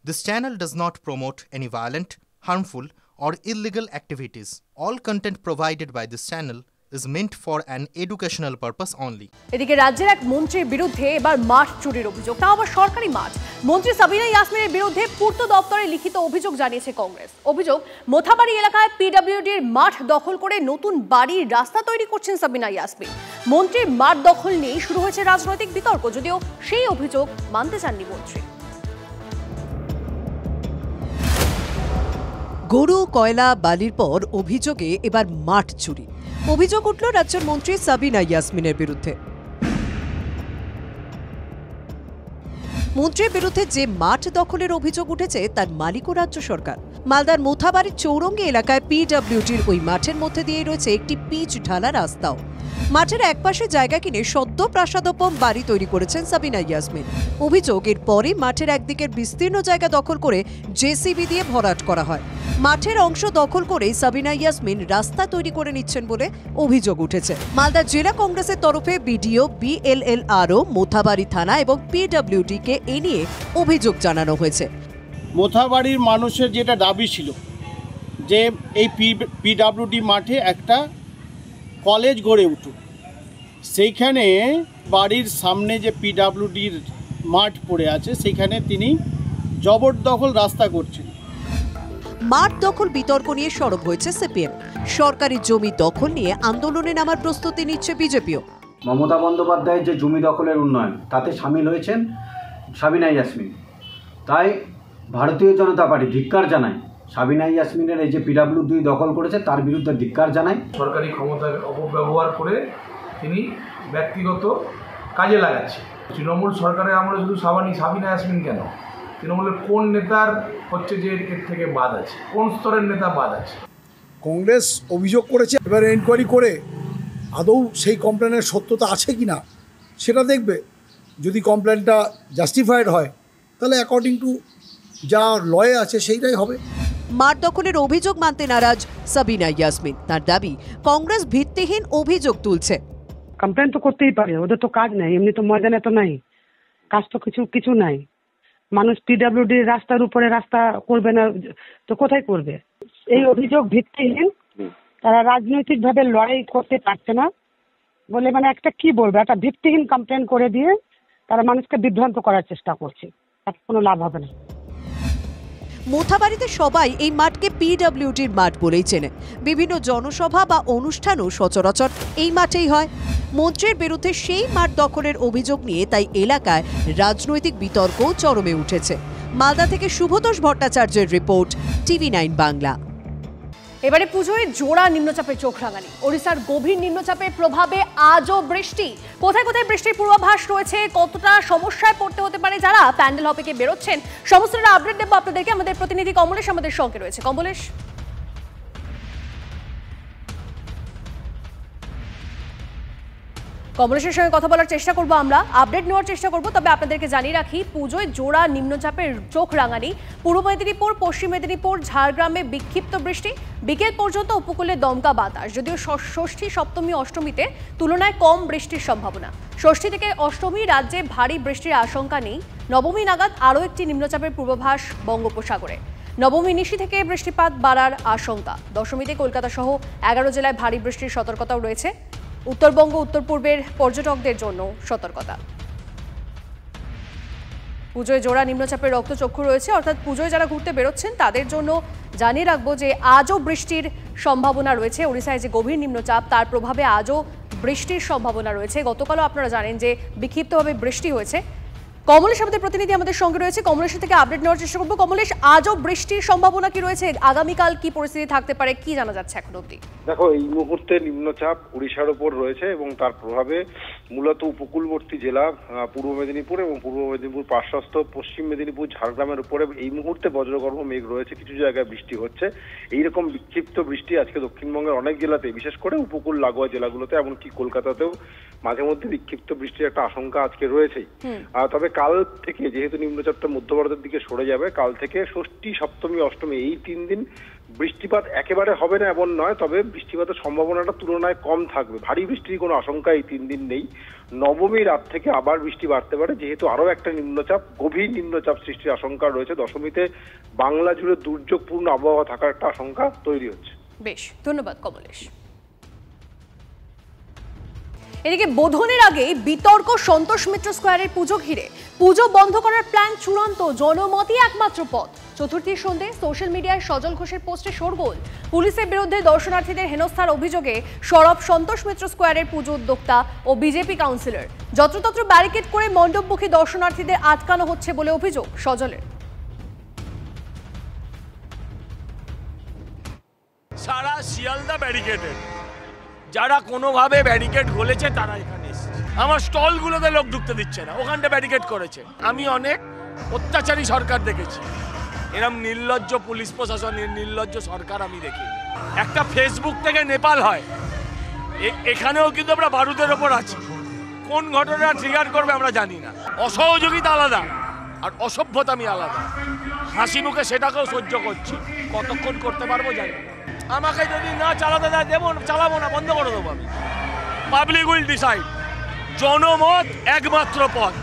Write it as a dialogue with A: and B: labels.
A: This channel does not promote any violent, harmful, or illegal activities. All content provided by this channel is meant for an educational purpose only.
B: এদিকে রাজ্যের এক মন্ত্রীর বিরুদ্ধে এবার মাঠ চুরির অভিযোগ, তাও আবার সরকারি মাঠ। মন্ত্রী সাবিনা ইয়াসমিনের বিরুদ্ধে পূর্ত দপ্তরে লিখিত অভিযোগ জানিয়েছে কংগ্রেস। অভিযোগ, মোথাবাড়ি এলাকায় পিডব্লিউডির মাঠ দখল করে নতুন বাড়ির রাস্তা তৈরি করছেন সাবিনা ইয়াসমিন। মন্ত্রীর মাঠ দখল নিয়ে শুরু হয়েছে রাজনৈতিক বিতর্ক, যদিও সেই অভিযোগ মানতে চাননি মন্ত্রী।
C: গরু, কয়লা, বালির পর অভিযোগে এবার মাঠ চুরি। অভিযোগ উঠল রাজ্যের মন্ত্রী সাবিনা ইয়াসমিনের বিরুদ্ধে। মন্ত্রীর বিরুদ্ধে যে মাঠ দখলের অভিযোগ উঠেছে তার মালিকও রাজ্য সরকার। মালদার মোথাবাড়ির চৌরঙ্গি এলাকায় পিডব্লিউডির ওই মাঠের মধ্যে দিয়ে রয়েছে একটি পিচ ঢালা রাস্তাও। মাঠের একপাশে জায়গা কিনে সদ্য প্রাসাদোপম বাড়ি তৈরি করেছেন সাবিনা ইয়াসমিন। অভিযোগ, এরপরে মাঠের একদিকের বিস্তীর্ণ জায়গা দখল করে জেসিবি দিয়ে ভরাট করা হয়। মাঠের অংশ দখল করে সাবিনা ইয়াসমিন রাস্তা তৈরি করে নিচ্ছেন বলে অভিযোগ উঠেছে। মালদা জেলা কংগ্রেসের তরফে বিডিও, বিএলএলআরও, মোথাবাড়ি থানা এবং পিডব্লিউডিকে এ নিয়ে অভিযোগ জানানো হয়েছে।
D: মোথাবাড়ির মানুষের যেটা দাবি ছিল যে এই পিডব্লিউডি মাঠে একটা কলেজ গড়ে উঠুক, সেইখানে বাড়ির সামনে যে পিডব্লিউডির মাঠ পড়ে আছে সেইখানে তিনি জবরদখল রাস্তা করছেন।
C: মাঠ দখল বিতর্ক নিয়ে সরব হয়েছে সিপিএম। সরকারি জমি দখল নিয়ে আন্দোলনে নামার প্রস্তুতি নিচ্ছে বিজেপিও।
E: মমতা বন্দ্যোপাধ্যায়ের যে জমি দখলের উন্নয়ন, তাতে সামিল হয়েছেন সাবিনা ইয়াসমিন। তাই ভারতীয় জনতা পার্টি ধিক্কার জানায় সাবিনা ইয়াসমিনের এই যে পিডব্লিউডি দখল করেছে তার বিরুদ্ধে ধিক্কার জানায়।
F: সরকারি ক্ষমতার অপব্যবহার করে তিনি ব্যক্তিগত কাজে লাগাচ্ছে। তৃণমূল সরকারের আমলে শুধু সাবিনা ইয়াসমিন কেন, তৃণমূলের কোন নেতার হচ্ছে যে এর থেকে বাদ আছে, কোন স্তরের নেতা বাদ আছে?
G: কংগ্রেস অভিযোগ করেছে, এবার এনকোয়ারি করে আদৌ সেই কমপ্লেনের সত্যতা আছে কি না সেটা দেখবে। যদি কমপ্লেনটা জাস্টিফাইড হয় তাহলে অ্যাকর্ডিং টু যা লয়ে আছে সেইটাই হবে।
C: মাঠ দখলের অভিযোগ মানতে নারাজ সাবিনা ইয়াসমিন। তার দাবি, কংগ্রেস ভিত্তিহীন অভিযোগ তুলছে।
H: কমপ্লেন তো করতেই পারে, ওদের তো কাজ নাই, এমনি তো ময়দানে তো নাই কাজ, তো কিছু নাই। মানুষ পিডব্লিউডি রাস্তার উপরে রাস্তা করবে না তো কোথায় করবে? এই অভিযোগ ভিত্তিহীন। তারা রাজনৈতিকভাবে লড়াই করতে পারছে না বলে, মানে একটা কি বলবে, একটা ভিত্তিহীন কমপ্লেন করে দিয়ে তারা মানুষকে বিভ্রান্ত করার চেষ্টা করছে, তাতে কোনো লাভ হবে না।
C: মোথাবাড়িতে সবাই এই মাঠকে পিডব্লিউডির মাঠ বলেই চেনে। বিভিন্ন জনসভা বা অনুষ্ঠানও সচরাচর এই মাঠেই হয়। মন্ত্রীর বিরুদ্ধে সেই মাঠ দখলের অভিযোগ নিয়ে তাই এলাকায় রাজনৈতিক বিতর্ক চরমে উঠেছে। মালদা থেকে শুভতোষ ভট্টাচার্যের রিপোর্ট, TV9 বাংলা।
B: এবারে পুজোয় জোড়া নিম্নচাপের চোখ রাঙানি। ওড়িশার গভীর নিম্নচাপের প্রভাবে আজও বৃষ্টি। কোথায় কোথায় বৃষ্টির পূর্বাভাস রয়েছে, কতটা সমস্যায় পড়তে হতে পারে যারা প্যান্ডেল হপে বেরোচ্ছেন, সমস্তটা আপডেট দেবো আপনাদেরকে। আমাদের প্রতিনিধি কমলেশ আমাদের সঙ্গে রয়েছে। কমলেশ, কমলেশের সঙ্গে কথা বলার চেষ্টা করবো, আমরা আপডেট নেওয়ার চেষ্টা করবো। তবে আপনাদেরকে জানিয়ে রাখি, পুজোয় জোড়া নিম্নচাপের চোখ রাঙানি। পূর্ব মেদিনীপুর, পশ্চিম মেদিনীপুর, ঝাড়গ্রামে বিক্ষিপ্ত বৃষ্টি, বিকেল পর্যন্ত উপকূলে দমকা বাতাস। যদিও ষষ্ঠী, সপ্তমী, অষ্টমীতে তুলনায় কম বৃষ্টির সম্ভাবনা। ষষ্ঠী থেকে অষ্টমী রাজ্যে ভারী বৃষ্টির আশঙ্কা নেই। নবমী নাগাদ আরও একটি নিম্নচাপের পূর্বাভাস বঙ্গোপসাগরে। নবমী নিশি থেকে বৃষ্টিপাত বাড়ার আশঙ্কা। দশমীতে কলকাতা সহ 11 জেলায় ভারী বৃষ্টির সতর্কতাও রয়েছে। উত্তরবঙ্গ, উত্তর পূর্বের পর্যটকদের জন্য সতর্কতা। পুজোয় জোড়া নিম্নচাপের রক্তচক্ষু রয়েছে, অর্থাৎ পুজোয় যারা ঘুরতে বেরোচ্ছেন তাদের জন্য জানিয়ে রাখবো যে আজও বৃষ্টির সম্ভাবনা রয়েছে। ওড়িশায় যে গভীর নিম্নচাপ, তার প্রভাবে আজও বৃষ্টির সম্ভাবনা রয়েছে। গতকালও আপনারা জানেন যে বিক্ষিপ্তভাবে বৃষ্টি হয়েছে। কমলেশ আমাদের প্রতিনিধি আমাদের সঙ্গে রয়েছে, কমলেশের থেকে আপডেট নেওয়ার চেষ্টা করবো। কমলেশ, আজও বৃষ্টির সম্ভাবনা কি রয়েছে? আগামীকাল কি পরিস্থিতি থাকতে পারে, কি জানা যাচ্ছে এখন অবধি?
I: দেখো, এই মুহূর্তে নিম্নচাপ উড়িষ্যার উপর রয়েছে এবং তার প্রভাবে মূলত উপকূলবর্তী জেলা পূর্ব মেদিনীপুর এবং পূর্ব মেদিনীপুর পার্শ্বস্থ পশ্চিম মেদিনীপুর, ঝাড়গ্রামের উপরে এই মুহূর্তে বজ্রগর্ভ মেঘ রয়েছে। কিছু জায়গায় বৃষ্টি হচ্ছে। এইরকম বিক্ষিপ্ত বৃষ্টি আজকে দক্ষিণবঙ্গের অনেক জেলাতে, বিশেষ করে উপকূল লাগোয়া জেলাগুলোতে, এমনকি কলকাতাতেও মাঝে মধ্যে বিক্ষিপ্ত বৃষ্টির একটা আশঙ্কা আজকে রয়েছেই। তবে কাল থেকে যেহেতু নিম্নচাপটা মধ্য ভারতের দিকে সরে যাবে, কাল থেকে ষষ্ঠী, সপ্তমী, অষ্টমী এই 3 দিন বৃষ্টিপাত একেবারে হবে না এমন নয়, তবে বৃষ্টিপাতের সম্ভাবনাটা তুলনায় কম থাকবে। ভারী বৃষ্টির কোনো আশঙ্কা এই 3 দিন নেই। নবমী রাত থেকে আবার বৃষ্টি বাড়তে পারে, যেহেতু আরো একটা নিম্নচাপ, গভীর নিম্নচাপ সৃষ্টির আশঙ্কা রয়েছে। দশমীতে বাংলা জুড়ে দুর্যোগপূর্ণ আবহাওয়া থাকার একটা আশঙ্কা তৈরি হচ্ছে।
B: বেশ, ধন্যবাদ কমলেশ। এদিকে বোধনের আগে বিতর্ক সন্তোষ মিত্র স্কোয়ারের পুজো ঘিরে। পুজো বন্ধ করার প্ল্যান চূড়ান্ত, জনমতই একমাত্র পথ। চতুর্থীর সন্ধে সোশ্যাল মিডিয়ায় সজল ঘোষের পোস্টে শোরগোল। পুলিশের বিরুদ্ধে দর্শনার্থীদের হেনস্থার অভিযোগে সরব সন্তোষ মিত্র স্কোয়ারের পুজো উদ্যোক্তা ও বিজেপি কাউন্সিলর। যত্রতত্র ব্যারিকেড করে মণ্ডপমুখী দর্শনার্থীদের আটকানো হচ্ছে বলে অভিযোগ সজলের।
J: সারা শিয়ালদা ব্যারিকেডেড, যারা কোনোভাবে ব্যারিকেড খুলেছে তারা এখানে এসেছে। আমার স্টলগুলোতে লোক ঢুকতে দিচ্ছে না, ওখানটা ব্যারিকেড করেছে। আমি অনেক অত্যাচারী সরকার দেখেছি, এরম নির্লজ্জ পুলিশ প্রশাসন, নির্লজ্জ সরকার আমি দেখিনি। একটা ফেসবুক থেকে নেপাল হয়, এখানেও কিন্তু আমরা বারুদের ওপর আছি। কোন ঘটনা ট্রিগার করবে আমরা জানি না। অসহযোগিতা আলাদা আর অসভ্যতামি আলাদা। হাসি মুখে সেটাকেও সহ্য করছি, কতক্ষণ করতে পারবো জানি না। আমাকে যদি না চালাতে দেয় দেবো, চালাবো না, বন্ধ করে দেবো আমি। Public will decide. জনমত একমাত্র পথ।